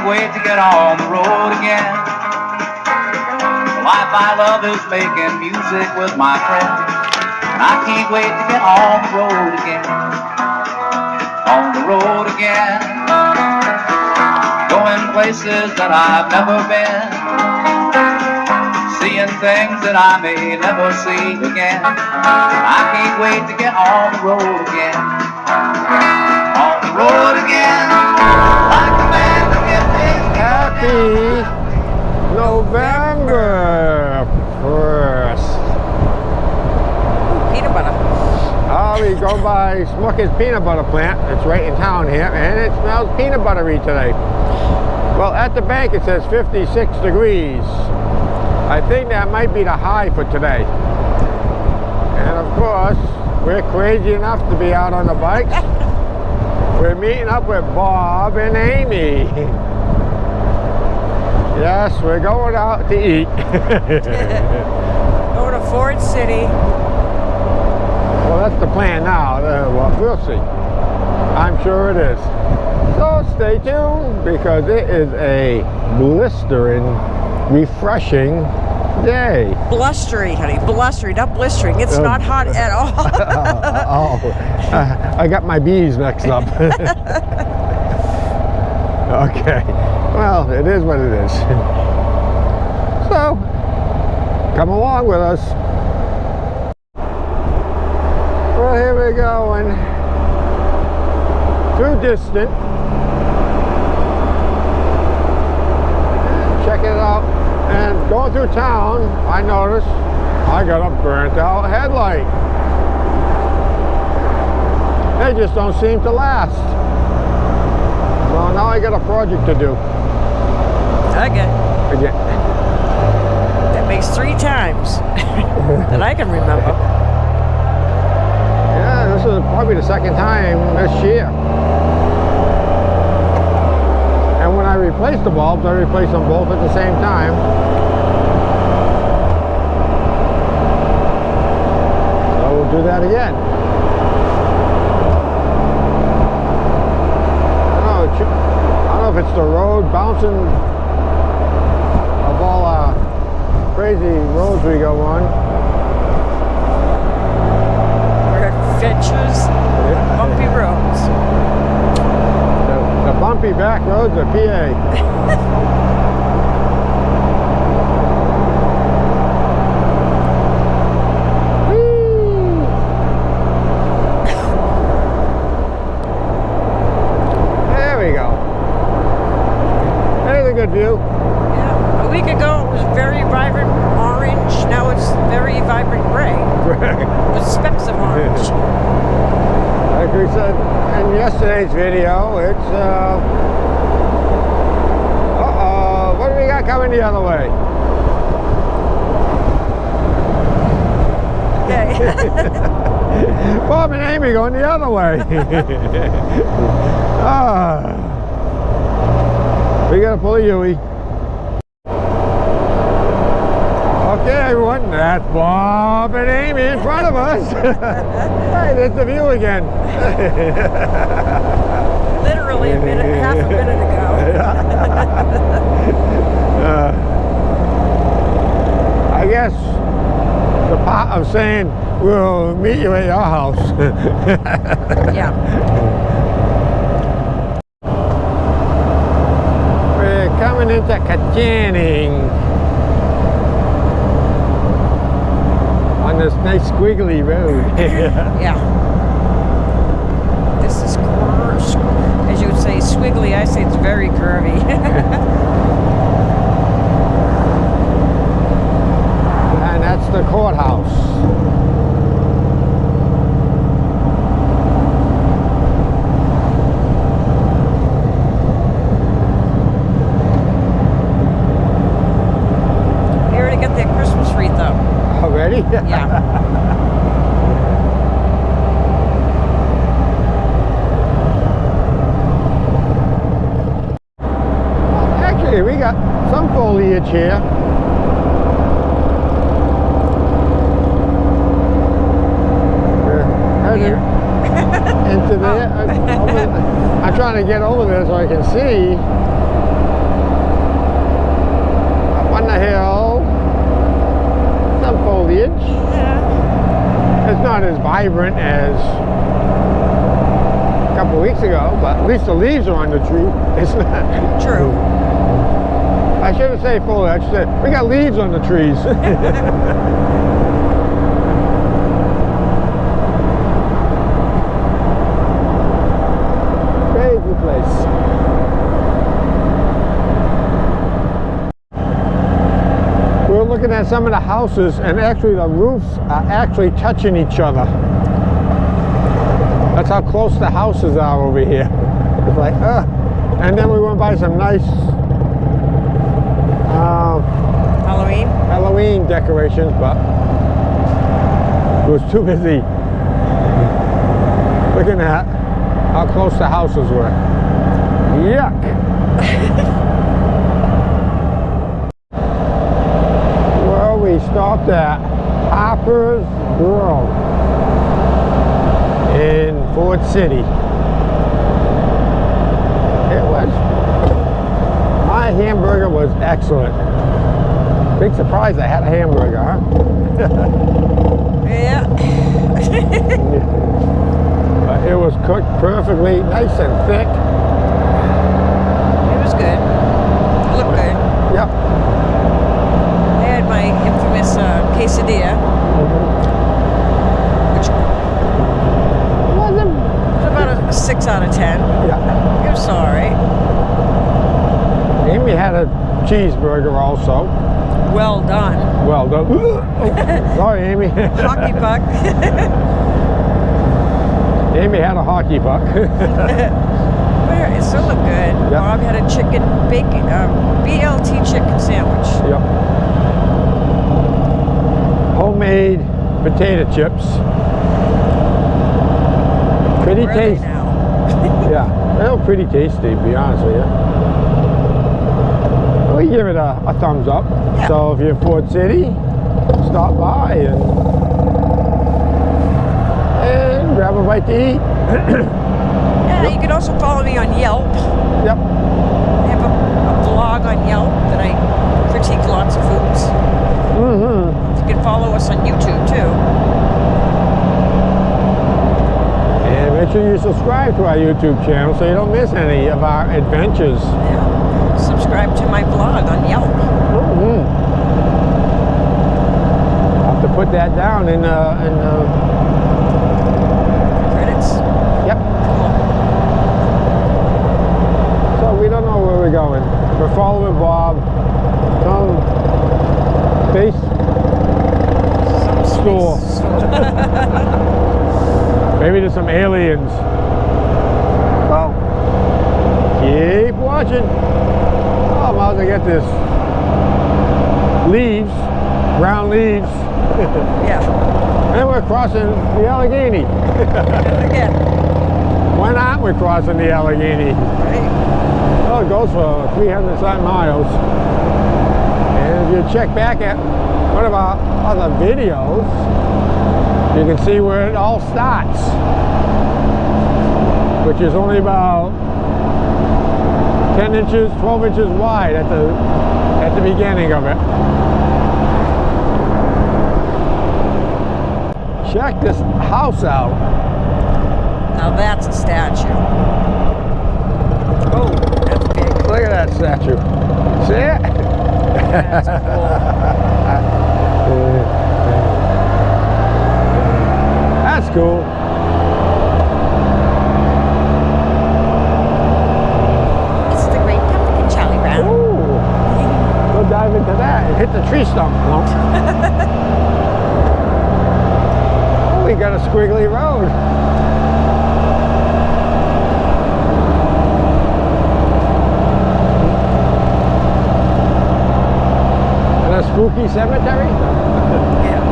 wait to get on the road again. The life I love is making music with my friends, and I can't wait to get on the road again. On the road again, going places that I've never been, seeing things that I may never see again. I can't wait to get on the road again. On the road again, like a man to get his Happy November 1st. Peanut butter. Oh, we go by Smucker's peanut butter plant. It's right in town here, and it smells peanut buttery today. Well, at the bank it says 56 degrees. I think that might be the high for today. And of course, we're crazy enough to be out on the bikes. We're meeting up with Bob and Amy. Yes, we're going out to eat. Go to Ford City. Well, that's the plan now. Well, we'll see. I'm sure it is. So stay tuned, because it is a blistering, refreshing day. Blustery, honey. Blustery, not blistering. It's not hot at all. I got my B's mixed up. Okay. Well, it is what it is. So, come along with us. Well, here we're going. Too distant. Check it out. And going through town, I noticed I got a burnt out headlight. They just don't seem to last. So now I got a project to do. Again. Again. That makes 3 times that I can remember. Yeah, this is probably the 2nd time this year. And when I replace the bulbs, I replace them both at the same time. So we'll do that again. I don't know if it's the road bouncing of all crazy roads we go on. We're adventures, bumpy roads. The bumpy back roads of PA. There we go. There's a good view. Yeah. A week ago it was very vibrant orange. Now it's very vibrant gray with specks of orange. Like we said in yesterday's video, it's what do we got coming the other way? Okay. Bob and Amy going the other way. We gotta pull a Yui. Okay, everyone, that's Bob and Amy in front of us. Hey, there's the view again. Literally half a minute ago. I guess the part of saying we'll meet you at your house. Yeah. We're coming into Kajaning on this nice squiggly road. Yeah. This is, as you would say, squiggly. I say it's very curvy. And that's the courthouse. You already got that Christmas wreath up. Already? Yeah. Actually, we got some foliage here. We're heading into there. I'm trying to get over there so I can see. hill. Some foliage. Yeah. It's not as vibrant as a couple weeks ago, but at least the leaves are on the tree. It's not. True. I shouldn't say foliage. I should say we got leaves on the trees. Crazy place. We're looking at some of the houses, and actually the roofs are actually touching each other. That's how close the houses are over here. It's like, and then we went by some nice Halloween decorations, but it was too busy looking at how close the houses were. Yuck. Well, we stopped at Harper's Grill in Ford City. My hamburger was excellent. Big surprise I had a hamburger, huh? Yeah. But it was cooked perfectly, nice and thick. It was good. It looked good. Yep. I had my infamous quesadilla, which Wasn't. was about a 6 out of 10. Yeah. It was alright. Amy had a cheeseburger also. Well done. Well done. Oh, sorry, Amy. Hockey puck. Amy had a hockey puck. But it still looked good. Yep. Bob had a chicken bacon, BLT chicken sandwich. Yep. Homemade potato chips. Pretty Where are they tasty. now? Yeah, they were pretty tasty, to be honest with you. We give it a thumbs up. Yeah. So if you're in Ford City, stop by and grab a bite to eat. Yeah, you can also follow me on Yelp. Yep. I have a blog on Yelp that I critique lots of foods. Mm-hmm. You can follow us on YouTube too. And make sure you subscribe to our YouTube channel so you don't miss any of our adventures. Yeah. Subscribe to my blog on Yelp. Mm-hmm. I'll have to put that down in Credits. Yep. Cool. So we don't know where we're going. We're following Bob. Some space store. Maybe there's some aliens. Well, keep watching. Oh, I might as well get this. Leaves, brown leaves. Yeah. And we're crossing the Allegheny. Again. Why not we're crossing the Allegheny? Right. Well, it goes for 300 some miles. And if you check back at one of our other videos, you can see where it all starts, which is only about 10 inches, 12 inches wide at the beginning of it. Check this house out. Now that's a statue. Oh, that's big. Look at that statue. See it? That's cool. That's cool. It's the Great Pumpkin, Charlie Brown. Ooh. We'll dive into that and hit the tree stump. Oh, we got a squiggly road. And a spooky cemetery. Yeah.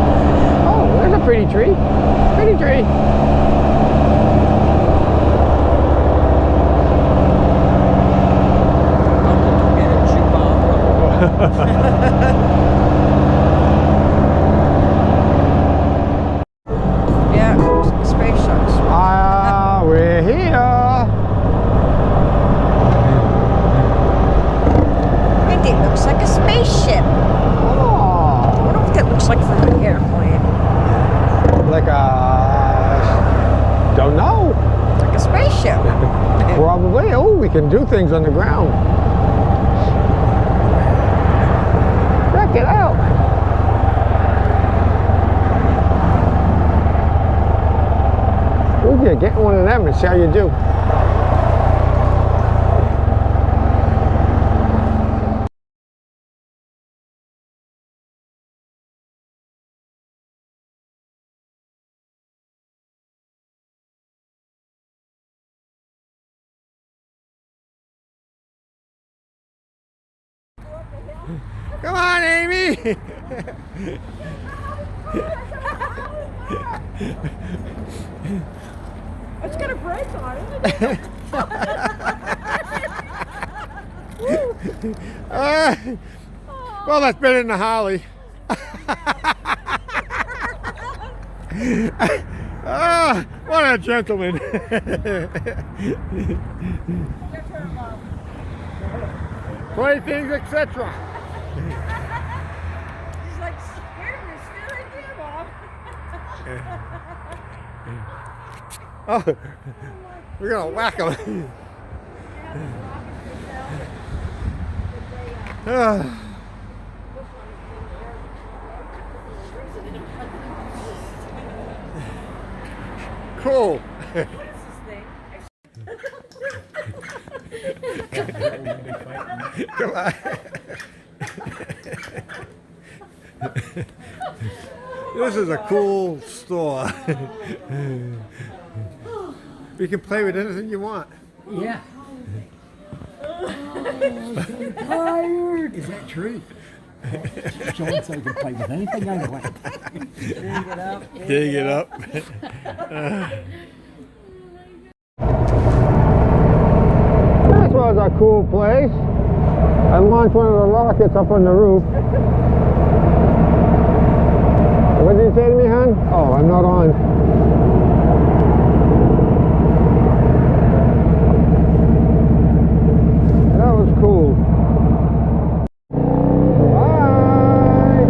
Oh, there's a pretty tree. Pretty tree. Yeah, space sharks. Ah, we're here. And it looks like a spaceship. like a, don't know. Like a spaceship. Probably. Oh, we can do things on the ground. Check it out. Ooh, yeah, get one of them and see how you do. Come on, Amy! It's got a brake on it. Well, that's better than the Harley. What a gentleman. Playthings, etc. He's like, here, steering gear, Bob. Oh, we're gonna whack him. Cool. Come on. This is a cool store. You can play with anything you want. Yeah. Tired. Is that true? John said I could play with anything I want. Dig it up. Dig it up. This was a cool place. I launched one of the rockets up on the roof. What did you say to me, hon? Oh, I'm not on. That was cool. Bye.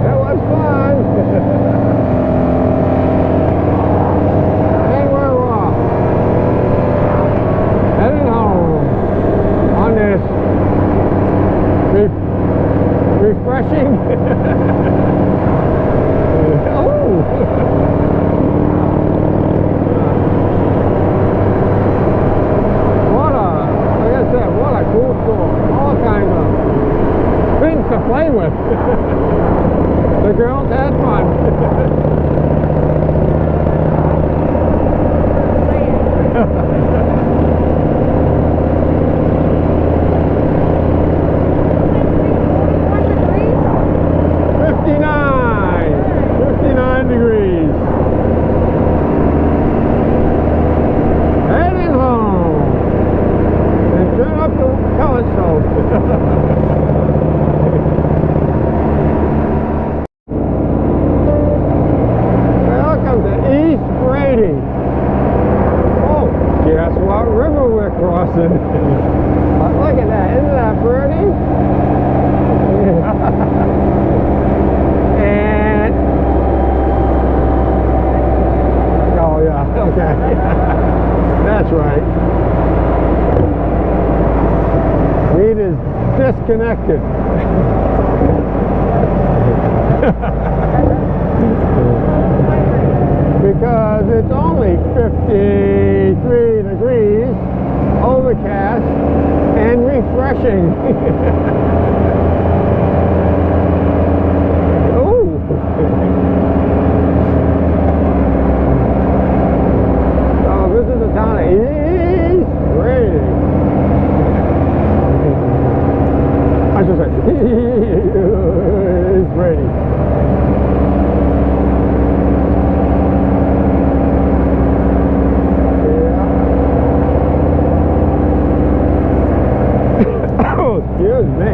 It was fun. And we're off. Heading home on this refreshing. What a cool store. All kinds of things to play with. The girls had fun. 59 degrees. Heading home. And turn up the telescope. Welcome to East Brady. Oh, guess what river we're crossing? Look at that. Isn't that pretty? And oh yeah, okay. That's right. Reed is disconnected. Because it's only 53 degrees, overcast, and refreshing. Ooh. So this is the town of East Brady. I should say East Brady. Yeah. Oh, excuse me.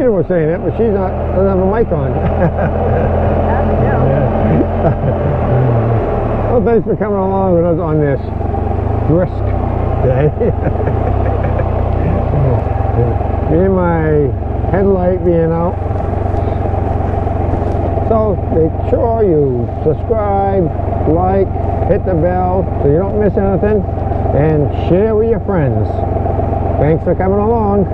Tina was saying it, but she's not, doesn't have a mic on. Well, thanks for coming along with us on this brisk day. Me and my headlight being out. So make sure you subscribe, like, hit the bell so you don't miss anything, and share with your friends. Thanks for coming along.